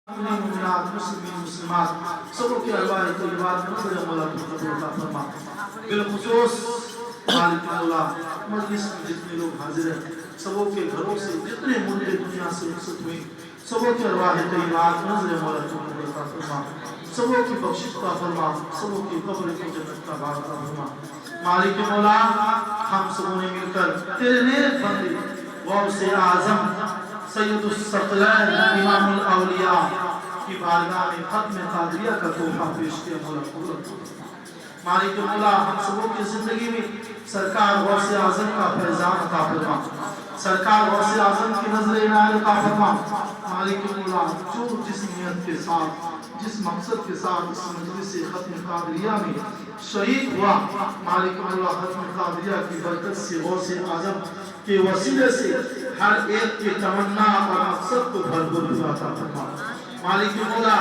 मुमिनात मुस्लिमीन मुस्लिमात सबों की अरवाह तैयबात नज़र मौला कबूल अता फरमा। बिलखुसूस मालिक मौला मजलिस में जितने लोग हाजिर हैं सबों के घरों से जितने मुर्दे दुनिया से रुखसत हुए सबों की अरवाह तैयबात नज़र मौला कबूल अता फरमा। सबों की बख्शिश अता फरमा, सबों की कब्र को जन्नत का बाग अता फरमा। मालिक मौला हम सबों ने मिलकर तेरे नेक बंदे गौसे आज़म सैयदुस सकलैन इमामुल औलिया की बारगाह में खत्म कादरिया का तोहफा पेश किया मौला कबूल। मालिक मौला हम सबों की जिंदगी में सरकार गौसे आज़म का फैज़ान अता फरमा, सरकार गौसे आज़म की नज़र इनायत अता फरमा। मालिक मौला जो जिस नियत के साथ जिस मकसद के साथ इस मजलिस से खत्म कादरिया में शहीद हुआ, मालिक मौला खत्म कादरिया की बरकत से गौसे आज़म के वसीले से हर एक की तमन्ना और मकसद को भरपूर अता फरमा। मालिक मौला